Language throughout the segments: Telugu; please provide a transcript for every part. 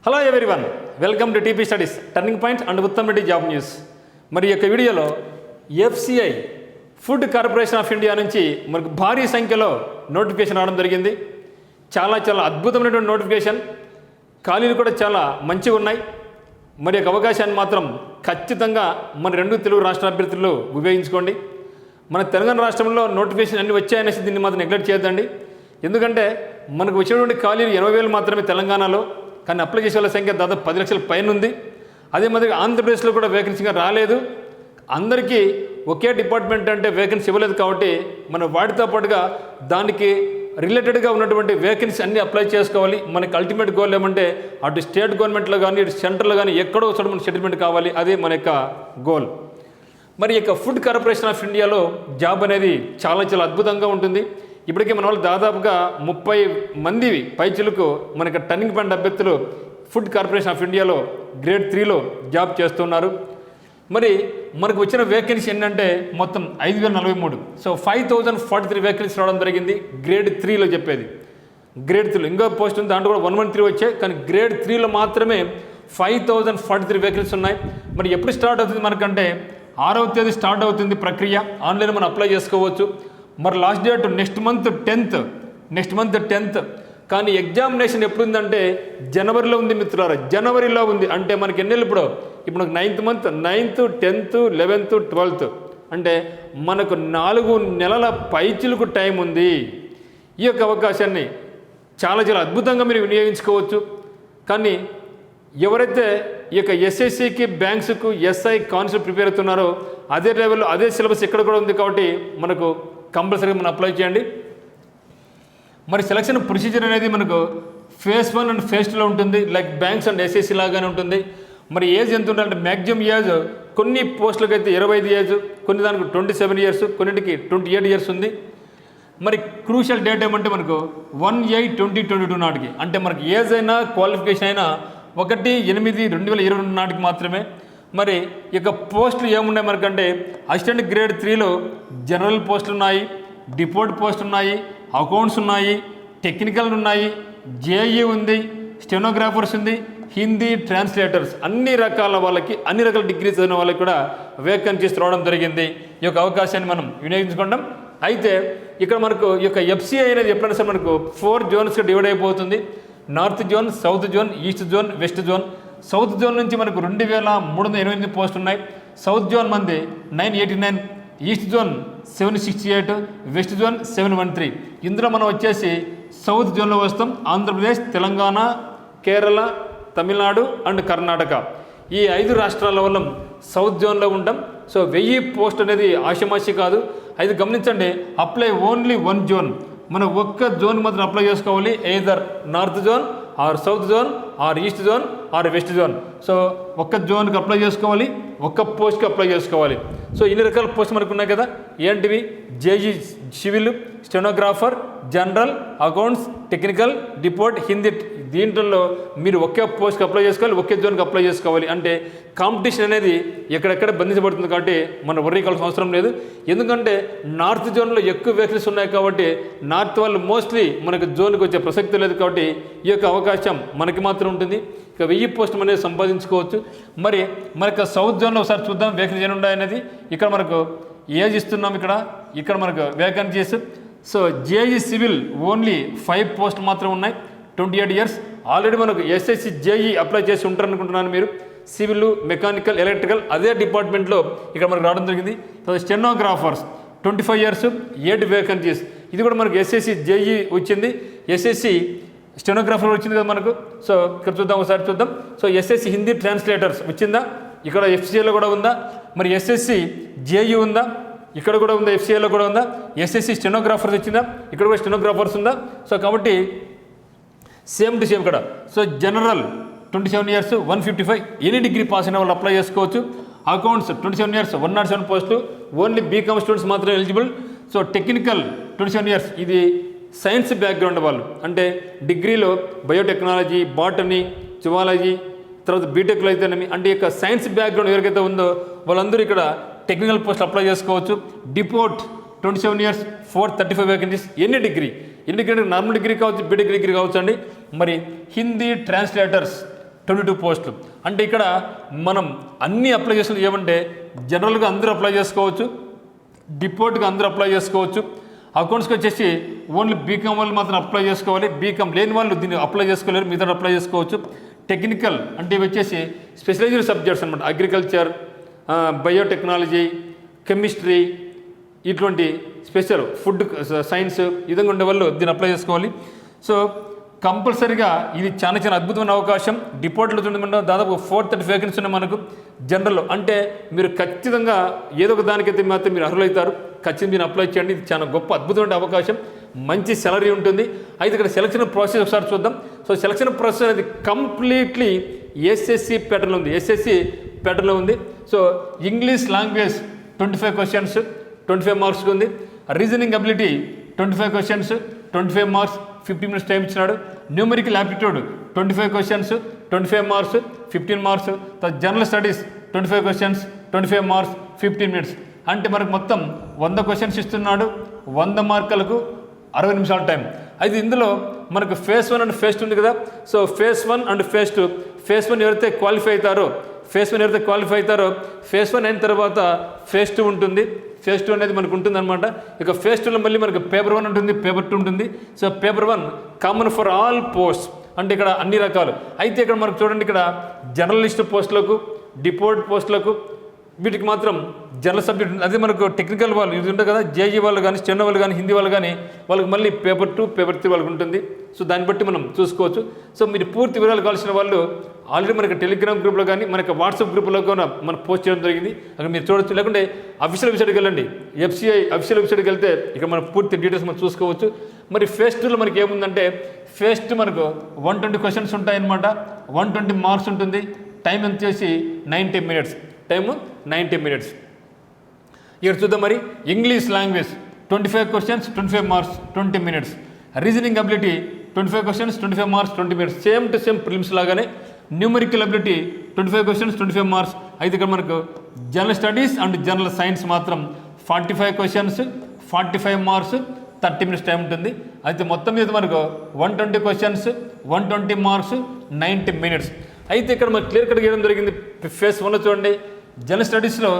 Hello everyone, welcome to TP studies turning point and Uttam Reddy job news. మరి ఈ యొక్క వీడియోలో FCI food corporation of India నుంచి మనకు భారీ సంఖ్యలో నోటిఫికేషన్ రావడం జరిగింది. చాలా అద్భుతమైనటువంటి నోటిఫికేషన్. ఖాళీలు కూడా చాలా మంచిగా ఉన్నాయి. మరి యొక్క అవకాశాన్ని మాత్రం ఖచ్చితంగా మన రెండు తెలుగు రాష్ట్ర అభ్యర్థులు ఉపయోగించుకోండి. మన తెలంగాణ రాష్ట్రంలో నోటిఫికేషన్ అన్నీ వచ్చాయనేసి దీన్ని మాత్రం నెగ్లెక్ట్ చేయొద్దండి. ఎందుకంటే మనకు వచ్చినటువంటి ఖాళీలు 80,000 మాత్రమే తెలంగాణలో, కానీ అప్లై చేసే వాళ్ళ సంఖ్య దాదాపు 10 లక్షల పైన ఉంది. అదే మాదిరిగా ఆంధ్రప్రదేశ్లో కూడా వేకెన్సీగా రాలేదు. అందరికీ ఒకే డిపార్ట్మెంట్ అంటే వేకెన్సీ ఇవ్వలేదు. కాబట్టి మనం వాటితో పాటుగా దానికి రిలేటెడ్గా ఉన్నటువంటి వేకెన్సీ అన్నీ అప్లై చేసుకోవాలి. మనకి అల్టిమేట్ గోల్ ఏమంటే అటు స్టేట్ గవర్నమెంట్లో కానీ ఇటు సెంట్రల్లో కానీ ఎక్కడో చోట మనకి సెటిల్మెంట్ కావాలి. అదే మన యొక్క గోల్. మరి యొక్క ఫుడ్ కార్పొరేషన్ ఆఫ్ ఇండియాలో జాబ్ అనేది చాలా అద్భుతంగా ఉంటుంది. ఇప్పటికే మన వాళ్ళు దాదాపుగా 30 మంది పైచిలకు మనకి టర్నింగ్ పాయింట్ అభ్యర్థులు ఫుడ్ కార్పొరేషన్ ఆఫ్ ఇండియాలో గ్రేడ్ 3లో జాబ్ చేస్తున్నారు. మరి మనకు వచ్చిన వేకెన్సీ ఏంటంటే మొత్తం 5,043. సో 5,043 వేకెన్సీ రావడం జరిగింది గ్రేడ్ 3లో చెప్పేది. గ్రేడ్ 3 ఇంకో పోస్ట్ ఉంది, దాంట్లో కూడా 113 వచ్చాయి. కానీ గ్రేడ్ 3లో మాత్రమే 5,043 వేకెన్సీ ఉన్నాయి. మరి ఎప్పుడు స్టార్ట్ అవుతుంది మనకంటే 6వ తేదీ స్టార్ట్ అవుతుంది ప్రక్రియ. ఆన్లైన్ మనం అప్లై చేసుకోవచ్చు. మరి last date next month 10th. కానీ ఎగ్జామినేషన్ ఎప్పుడు ఉందంటే జనవరిలో ఉంది మిత్రులారా. జనవరిలో ఉంది అంటే మనకి ఎన్నెళ్ళు ఇప్పుడు 9th month, 9th, 10th, 11th, 12th అంటే మనకు 4 నెలల పైచిలకు టైం ఉంది. ఈ యొక్క అవకాశాన్ని చాలా అద్భుతంగా మీరు వినియోగించుకోవచ్చు. కానీ ఎవరైతే ఈ యొక్క ఎస్ఎస్సికి, బ్యాంక్స్కు, ఎస్ఐ, కానిస్టేబుల్ ప్రిపేర్ అవుతున్నారో అదే లెవెల్లో అదే సిలబస్ ఇక్కడ కూడా ఉంది. కాబట్టి మనకు కంపల్సరీగా మనం అప్లై చేయండి. మరి సెలక్షన్ ప్రొసీజర్ అనేది మనకు ఫేజ్ 1 అండ్ ఫేజ్ 2లో ఉంటుంది. లైక్ బ్యాంక్స్ అండ్ ఎస్ఎస్సి లాగానే ఉంటుంది. మరి ఏజ్ ఎంత ఉండాలంటే మ్యాక్సిమం ఏజ్ కొన్ని పోస్టులకు అయితే 25 ఏజ్, కొన్ని దానికి 27 ఇయర్స్, కొన్నింటికి 28 ఇయర్స్ ఉంది. మరి క్రూషియల్ డేట్ ఏమంటే మనకు 1/8/2022 నాటికి, అంటే మనకి ఏజ్ అయినా క్వాలిఫికేషన్ అయినా 1/8/2022 నాటికి మాత్రమే. మరి ఇక పోస్టులు ఏమున్నాయి మనకంటే అసిస్టెంట్ గ్రేడ్ 3లో జనరల్ పోస్టులు ఉన్నాయి, డిపోర్ట్ పోస్ట్ ఉన్నాయి, అకౌంట్స్ ఉన్నాయి, టెక్నికల్ ఉన్నాయి, జేఈ ఉంది, స్టెనోగ్రాఫర్స్ ఉంది, హిందీ ట్రాన్స్లేటర్స్, అన్ని రకాల వాళ్ళకి అన్ని రకాల డిగ్రీస్ చదివిన వాళ్ళకి కూడా వేకెన్సీస్ రావడం జరిగింది. ఈ యొక్క అవకాశాన్ని మనం వినియోగించుకుంటాం. అయితే ఇక్కడ మనకు ఈ యొక్క ఎఫ్సిఐ అనేది ఎప్పుడైనా సరే మనకు 4 జోన్స్గా డివైడ్ అయిపోతుంది. North zone, south zone, east zone, west zone. South zone నుంచి మనకు 2,388 పోస్టులు ఉన్నాయి. సౌత్ జోన్ మంది 989, ఈస్ట్ జోన్ 768, వెస్ట్ జోన్ 713. ఇందులో మనం వచ్చేసి సౌత్ జోన్లో వస్తాం. ఆంధ్రప్రదేశ్, తెలంగాణ, కేరళ, తమిళనాడు అండ్ కర్ణాటక ఈ 5 రాష్ట్రాల వల్ల సౌత్ జోన్లో ఉంటాం. సో 1000 పోస్ట్ అనేది ఆషమాషి కాదు. అది గమనించండి. Apply only 1 zone. మనం ఒక్క జోన్ మాత్రం అప్లై చేసుకోవాలి. Either north zone or south zone or east zone or west zone. So ఒక్క జోన్కి అప్లై చేసుకోవాలి, ఒక్క పోస్ట్కి అప్లై చేసుకోవాలి. సో ఇన్ని రకాల పోస్ట్ మనకు ఉన్నాయి కదా. ఏంటివి? JE civil, stenographer, general, accounts, technical, depot, Hindi. దీంట్లో మీరు ఒకే పోస్ట్కి అప్లై చేసుకోవాలి, ఒకే జోన్కి అప్లై చేసుకోవాలి. అంటే కాంపిటీషన్ అనేది ఎక్కడెక్కడ బంధించబడుతుంది. కాబట్టి మనం వర్రీ కావాల్సిన అవసరం లేదు. ఎందుకంటే నార్త్ జోన్లో ఎక్కువ వేకెన్సీస్ ఉన్నాయి. కాబట్టి నార్త్ వాళ్ళు మోస్ట్లీ మనకు జోన్కి వచ్చే ప్రసక్తి లేదు. కాబట్టి ఈ యొక్క అవకాశం మనకి మాత్రం ఉంటుంది. ఇక 1000 పోస్టులు అనేది సంపాదించుకోవచ్చు. మరి మనకు సౌత్ జోన్లో ఒకసారి చూద్దాం వేకెన్సీ ఏమి ఉన్నాయనేది. ఇక్కడ మనకు ఏజ్ ఇస్తున్నాం. ఇక్కడ మనకు vacancies. So JEE civil only 5 పోస్టులు మాత్రం ఉన్నాయి, 28 ఇయర్స్. ఆల్రెడీ మనకు ఎస్ఎస్సి, జేఈ అప్లై చేసి ఉంటారనుకుంటున్నాను మీరు. సివిల్, మెకానికల్, ఎలక్ట్రికల్ అదే డిపార్ట్మెంట్లో ఇక్కడ మనకు రావడం జరిగింది. So stenographers 25 years, 8 vacancies. ఇది కూడా మనకు ఎస్ఎస్సి, జేఈ వచ్చింది. ఎస్ఎస్సి స్టెనోగ్రాఫర్ వచ్చింది కదా మనకు. సో ఇక్కడ ఒకసారి చూద్దాం. సో ఎస్ఎస్సి హిందీ ట్రాన్స్లేటర్స్ వచ్చిందా? ఇక్కడ ఎఫ్సిఐలో కూడా ఉందా? మరి ఎస్ఎస్సి జేఈ ఉందా? ఇక్కడ కూడా ఉందా? ఎఫ్సిఐలో కూడా ఉందా? ఎస్ఎస్సి స్టెనోగ్రాఫర్స్ వచ్చిందా? ఇక్కడ కూడా స్టెనోగ్రాఫర్స్ ఉందా? సో కాబట్టి సేమ్ టు సేమ్ ఇక్కడ. So general 27 years, 155. Any degree pass అయిన వాళ్ళు అప్లై చేసుకోవచ్చు. అకౌంట్స్ 27 ఇయర్స్, 107 పోస్టులు. ఓన్లీ బీకామ్ స్టూడెంట్స్ మాత్రం ఎలిజిబుల్. సో టెక్నికల్ 27 ఇయర్స్, ఇది సైన్స్ బ్యాక్గ్రౌండ్ వాళ్ళు, అంటే డిగ్రీలో బయోటెక్నాలజీ, బాటనీ, జువాలజీ, తర్వాత బీటెక్లో అయితేనేమి, అంటే ఇక సైన్స్ బ్యాక్గ్రౌండ్ ఎవరికైతే ఉందో వాళ్ళందరూ ఇక్కడ టెక్నికల్ పోస్ట్ అప్లై చేసుకోవచ్చు. Depot 27 years, 435 vacancies. ఎన్ని డిగ్రీ నార్మల్ డిగ్రీ కావచ్చు, బీటెక్ డిగ్రీ కావచ్చు అండి. మరి హిందీ ట్రాన్స్లేటర్స్ 22 పోస్టులు. అంటే ఇక్కడ మనం అన్ని అప్లై చేసినది ఏమంటే జనరల్గా అందరూ అప్లై చేసుకోవచ్చు, డిపోర్ట్గా అందరూ అప్లై చేసుకోవచ్చు. అకౌంట్స్కి వచ్చేసి ఓన్లీ బీకామ్ వాళ్ళు మాత్రం అప్లై చేసుకోవాలి, బీకామ్ లేని వాళ్ళు దీన్ని అప్లై చేసుకోలేరు, మిగతా అప్లై చేసుకోవచ్చు. టెక్నికల్ అంటే ఇవి వచ్చేసి స్పెషలైజ్డ్ సబ్జెక్ట్స్ అనమాట, అగ్రికల్చర్, బయోటెక్నాలజీ, కెమిస్ట్రీ, ఇటువంటి స్పెషల్ ఫుడ్ సైన్స్ ఈ విధంగా ఉండే వాళ్ళు దీన్ని అప్లై చేసుకోవాలి. సో కంపల్సరీగా ఇది చాలా చాలా అద్భుతమైన అవకాశం. డిపోర్ట్లో చూడమంటే దాదాపు 430 వేకెన్సీ ఉన్నాయి మనకు జనరల్లో. అంటే మీరు ఖచ్చితంగా ఏదో ఒక దానికైతే మాత్రం మీరు అర్హులవుతారు. ఖచ్చితంగా మీరు అప్లై చేయండి. ఇది చాలా గొప్ప అద్భుతమైన అవకాశం, మంచి సాలరీ ఉంటుంది. అయితే ఇక్కడ సెలక్షన్ ప్రాసెస్ ఒకసారి చూద్దాం. సో సెలక్షన్ ప్రాసెస్ అనేది కంప్లీట్లీ ఎస్ఎస్సి ప్యాటర్న్లో ఉంది, ఎస్ఎస్సి ప్యాటర్న్లో ఉంది. సో ఇంగ్లీష్ లాంగ్వేజ్ 25 క్వశ్చన్స్ 25 మార్క్స్కి ఉంది. Reasoning ability 25 questions 25 marks 15 minutes time ఇచ్చినాడు. Numerical aptitude 25 questions 25 marks 15 marks. General studies 25 questions 25 marks 15 minutes. అంటే మనకు మొత్తం 100 క్వశ్చన్స్ ఇస్తున్నాడు, 100 మార్కులకు 60 నిమిషాల టైం. అయితే ఇందులో మనకు ఫేజ్ 1 అండ్ ఫేజ్ 2 ఉంది కదా. So phase 1 and phase 2, phase 1 ఎవరైతే క్వాలిఫై అవుతారో ఫేజ్ 1 అయిన తర్వాత ఫేజ్ 2 ఉంటుంది. ఫేజ్ 2 అనేది మనకు ఉంటుందన్నమాట. ఇక ఫేజ్ 2లో మళ్ళీ మనకు పేపర్ 1 ఉంటుంది, పేపర్ 2 ఉంటుంది. So paper 1 common for all post, అంటే ఇక్కడ అన్ని రకాలు. అయితే ఇక్కడ మనకు చూడండి, ఇక్కడ జర్నలిస్ట్ పోస్టులకు, డిపోర్ట్ పోస్టులకు వీటికి మాత్రం జనరల్ సబ్జెక్ట్ ఉంటుంది. అదే మనకు టెక్నికల్ వాళ్ళు ఇది ఉంటుంది కదా, జేఈ వాళ్ళు కానీ, స్టెనో వాళ్ళు కానీ, హిందీ వాళ్ళు కానీ, వాళ్ళకి మళ్ళీ పేపర్ 2 పేపర్ 3 వాళ్ళకి ఉంటుంది. సో దాన్ని బట్టి మనం చూసుకోవచ్చు. సో మీరు పూర్తి వివరాలు కావాల్సిన వాళ్ళు ఆల్రెడీ మనకి టెలిగ్రామ్ గ్రూప్లో కానీ, మనకి వాట్సాప్ గ్రూప్లో కూడా మనం పోస్ట్ చేయడం జరిగింది. అక్కడ మీరు చూడొచ్చు. లేకుంటే అఫీషియల్ వెబ్సైట్కి వెళ్ళండి, FCI అఫీషియల్ వెబ్సైట్కి వెళ్తే ఇక్కడ మన పూర్తి డీటెయిల్స్ మనం చూసుకోవచ్చు. మరి ఫేజ్ 2లో మనకి ఏముందంటే, ఫేజ్ 2 మనకు 120 క్వశ్చన్స్ ఉంటాయన్నమాట, 120 మార్క్స్ ఉంటుంది. టైం ఎంత చేసి 90 మినిట్స్, టైము 90 మినిట్స్. ఇక్కడ చూద్దాం. మరి English language 25 questions 25 marks 20 minutes. Reasoning ability 25 questions 25 marks 20 minutes, same to same prelims లాగానే. Numerical ability 25 questions 25 marks. అయితే ఇక్కడ మనకు general studies and general science మాత్రం 45 క్వశ్చన్స్ 45 మార్క్స్ 30 మినిట్స్ టైం ఉంటుంది. అయితే మొత్తం మీద మనకు 120 క్వశ్చన్స్ 120 మార్క్స్ 90 మినిట్స్. అయితే ఇక్కడ మనకు క్లియర్ కట్ చేయడం జరిగింది. ఫేజ్ 1లో చూడండి, జనరల్ స్టడీస్లో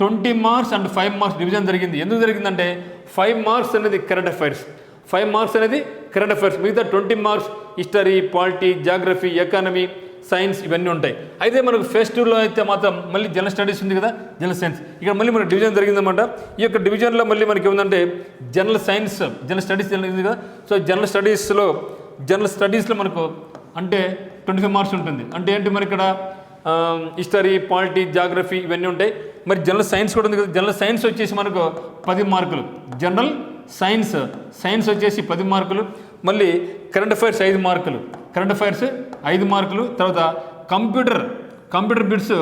20 మార్క్స్ అండ్ 5 మార్క్స్ డివిజన్ జరిగింది. ఎందుకు జరిగిందంటే 5 మార్క్స్ అనేది కరెంట్ అఫైర్స్, 5 మార్క్స్ అనేది కరెంట్ అఫైర్స్, మిగతా 20 marks history, polity, geography, economy, science ఇవన్నీ ఉంటాయి. అయితే మనకు ఫేజ్ 2లో అయితే మాత్రం మళ్ళీ జనరల్ స్టడీస్ ఉంది కదా, జనరల్ సైన్స్. ఇక్కడ మళ్ళీ మనకు డివిజన్ జరిగిందన్నమాట. ఈ యొక్క డివిజన్లో మళ్ళీ మనకి ఏముందంటే జనరల్ సైన్స్, జనరల్ స్టడీస్ జరిగింది కదా. సో జనరల్ స్టడీస్లో మనకు అంటే 25 మార్క్స్ ఉంటుంది. అంటే ఏంటి మరి ఇక్కడ హిస్టరీ, పాలిటీ, జాగ్రఫీ ఇవన్నీ ఉంటాయి. మరి జనరల్ సైన్స్ కూడా ఉంది కదా. జనరల్ సైన్స్ వచ్చేసి మనకు 10 మార్కులు, జనరల్ సైన్స్ వచ్చేసి 10 మార్కులు. మళ్ళీ కరెంట్ అఫైర్స్ 5 మార్కులు, కరెంట్ అఫైర్స్ 5 మార్కులు. తర్వాత కంప్యూటర్ బిట్స్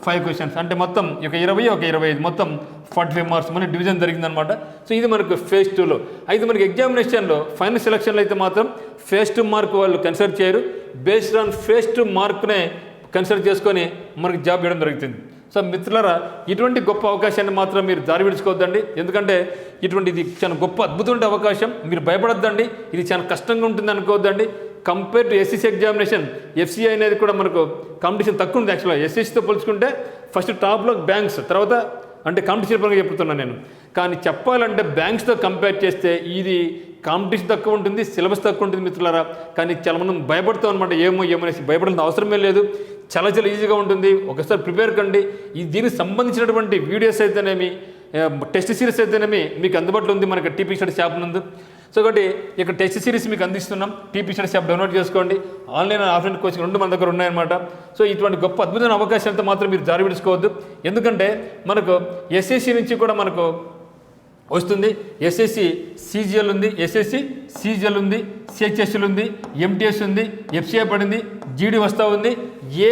5 క్వశ్చన్స్, అంటే మొత్తం ఒక 20 ఒక 25 మొత్తం 45 మార్క్స్ మళ్ళీ డివిజన్ జరిగిందనమాట. సో ఇది మనకు ఫేజ్ 2లో. అయితే మనకి ఎగ్జామినేషన్లో ఫైనల్ సెలక్షన్లో అయితే మాత్రం ఫేజ్ 2 మార్క్ వాళ్ళు కన్సిడర్ చేయరు. బేస్డ్ ఆన్ ఫేజ్ 2 మార్క్నే కన్సిడర్ చేసుకొని మనకి జాబ్ ఇవ్వడం జరుగుతుంది. సో మిత్రులారా, ఇటువంటి గొప్ప అవకాశాన్ని మాత్రం మీరు దారి విడుచుకోవద్దండి. ఎందుకంటే ఇది చాలా గొప్ప అద్భుతమైన అవకాశం. మీరు భయపడొద్దండి, ఇది చాలా కష్టంగా ఉంటుంది అనుకోవద్దండి. Compare to SSC examination, FCI అనేది కూడా మనకు కాంపిటీషన్ తక్కువ ఉంది. యాక్చువల్గా ఎస్ఎస్సితో పోల్చుకుంటే ఫస్ట్ టాప్లో బ్యాంక్స్, తర్వాత అంటే కాంపిటీషన్ పరంగా చెప్తున్నాను నేను. కానీ చెప్పాలంటే బ్యాంక్స్తో కంపేర్ చేస్తే ఇది కాంపిటీషన్ తక్కువ ఉంటుంది, సిలబస్ తక్కువ ఉంటుంది మిత్రులారా. కానీ చాలా మంది భయపడతాం అనమాట. ఏమో అనేసి భయపడాల్సిన అవసరమే లేదు, చాలా ఈజీగా ఉంటుంది. ఒకసారి ప్రిపేర్ కండి. దీనికి సంబంధించినటువంటి వీడియోస్ అయితేనేమి, టెస్ట్ సిరీస్ అయితేనేమి మీకు అందుబాటులో ఉంది మనకి TP స్టడీస్ యాప్ నందు. సో ఒకటి ఇక్కడ టెస్ట్ సిరీస్ మీకు అందిస్తున్నాం. TP స్టడీస్ యాప్ డౌన్లోడ్ చేసుకోండి. ఆన్లైన్ ఆఫ్లైన్ కోచింగ్ 2 మన దగ్గర ఉన్నాయన్నమాట. సో ఇటువంటి గొప్ప అద్భుతమైన అవకాశాలతో మాత్రం మీరు జారి విడుచుకోవద్దు. ఎందుకంటే మనకు SSC నుంచి కూడా మనకు వస్తుంది. SSC CGL ఉంది, SSC CGL ఉంది, CHSL ఉంది, MTS ఉంది, FCI పడింది, GD వస్తూ ఉంది.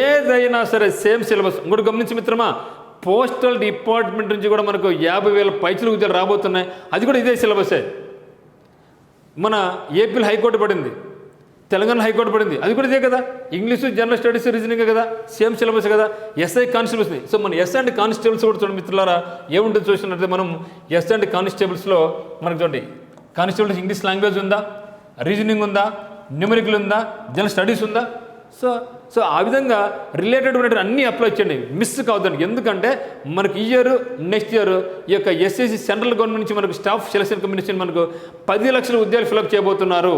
ఏదైనా సరే సేమ్ సిలబస్. ఇంకోటి గమనించి మిత్రమా, పోస్టల్ డిపార్ట్మెంట్ నుంచి కూడా మనకు 50,000 పైచలు ఉద్యోగాలు రాబోతున్నాయి. అది కూడా ఇదే సిలబసే. మన ఏపీలో హైకోర్టు పడింది, తెలంగాణ హైకోర్టు పడింది, అది కూడా ఇదే కదా. ఇంగ్లీషు, జనరల్ స్టడీస్, రీజనింగ్ కదా, సేమ్ సిలబస్ కదా. SI constables. సో మన ఎస్ అండ్ కానిస్టేబుల్స్ కూడా చూడండి మిత్రులారా, ఏముంటుంది చూసినట్లయితే మనం ఎస్ అండ్ కానిస్టేబుల్స్లో మనకు చూడండి, కానిస్టేబుల్స్ ఇంగ్లీష్ లాంగ్వేజ్ ఉందా, రీజనింగ్ ఉందా, న్యూమరికల్ ఉందా, జనరల్ స్టడీస్ ఉందా. సో ఆ విధంగా రిలేటెడ్ ఉన్నటువంటి అన్నీ అప్లై చేయండి, మిస్ కావద్దండి. ఎందుకంటే మనకి ఈ ఇయర్ నెక్స్ట్ ఇయర్ ఈ యొక్క ఎస్ఎస్సి సెంట్రల్ గవర్నమెంట్ నుంచి మనకు స్టాఫ్ సెలక్షన్ కమిషన్ మనకు 10 లక్షల ఉద్యోగాలు ఫిలప్ చేయబోతున్నారు.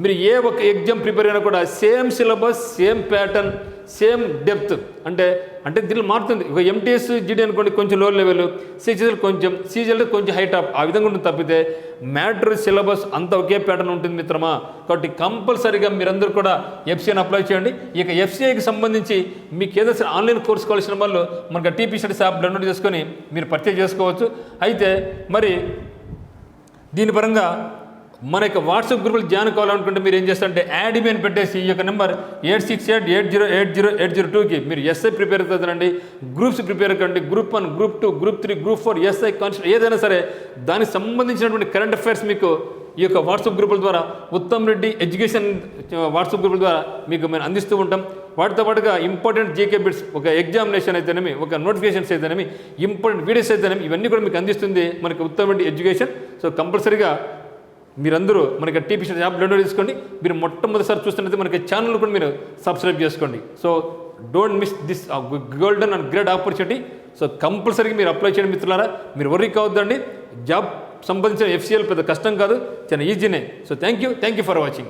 మీరు ఏ ఒక ఎగ్జామ్ ప్రిపేర్ అయినా కూడా same syllabus, same pattern, same depth. అంటే దీనిలో మారుతుంది. ఒక ఎంటీఎస్ జీడీ అనుకోండి కొంచెం లో లెవెల్, సిజిఎల్ కొంచెం, సిజిఎల్ కొంచెం హై టాప్, ఆ విధంగా ఉంటుంది తప్పితే మ్యాటర్ సిలబస్ అంతా ఒకే ప్యాటర్న్ ఉంటుంది మిత్రమా. కాబట్టి కంపల్సరీగా మీరందరూ కూడా ఎఫ్సీఐని అప్లై చేయండి. ఇక ఎఫ్సీఐకి సంబంధించి మీకు ఏదైనా ఆన్లైన్ కోర్స్ కావాల్సిన వాళ్ళు మనకు టీపీ స్టడీస్ యాప్ డౌన్లోడ్ చేసుకొని మీరు పర్చేజ్ చేసుకోవచ్చు. అయితే మరి దీని పరంగా మన యొక్క వాట్సాప్ గ్రూపులు జాయిన్ కావాలనుకుంటే మీరు ఏం చేస్తారంటే యాడ్ మీ అని పెట్టేసి ఈ యొక్క నెంబర్ 8688080802కి మీరు ఎస్ఐ ప్రిపేర్ అవుతుందండి, గ్రూప్స్ ప్రిపేర్ కండి, group 1, group 2, group 3, group 4, SI constable ఏదైనా సరే దానికి సంబంధించినటువంటి కరెంట్ అఫైర్స్ మీకు ఈ యొక్క వాట్సాప్ గ్రూపుల ద్వారా ఉత్తమ్ రెడ్డి ఎడ్యుకేషన్ వాట్సాప్ గ్రూపుల ద్వారా మీకు మేము అందిస్తూ ఉంటాం. వాటితో పాటుగా ఇంపార్టెంట్ జీకే బిట్స్, ఒక ఎగ్జామినేషన్ అయితేనేమి, ఒక నోటిఫికేషన్స్ అయితేనేమి, ఇంపార్టెంట్ వీడియోస్ అయితేనేమి, ఇవన్నీ కూడా మీకు అందిస్తుంది మనకి ఉత్తమ్ రెడ్డి ఎడ్యుకేషన్. సో కంపల్సరీగా మీరందరూ మనకి టీపీ స్టడీస్ యాప్ డౌన్లోడ్ చేసుకోండి. మీరు మొట్టమొదటిసారి చూస్తున్నట్టు మనకి ఛానల్ కూడా మీరు సబ్స్క్రైబ్ చేసుకోండి. So don't miss this golden and great opportunity. So కంపల్సరీగా మీరు అప్లై చేయండి మిత్రులారా. మీరు వర్రీ కావద్దండి. జాబ్ సంబంధించిన ఎఫ్సీఎల్ పెద్ద కష్టం కాదు, చాలా ఈజీనే. So thank you for watching.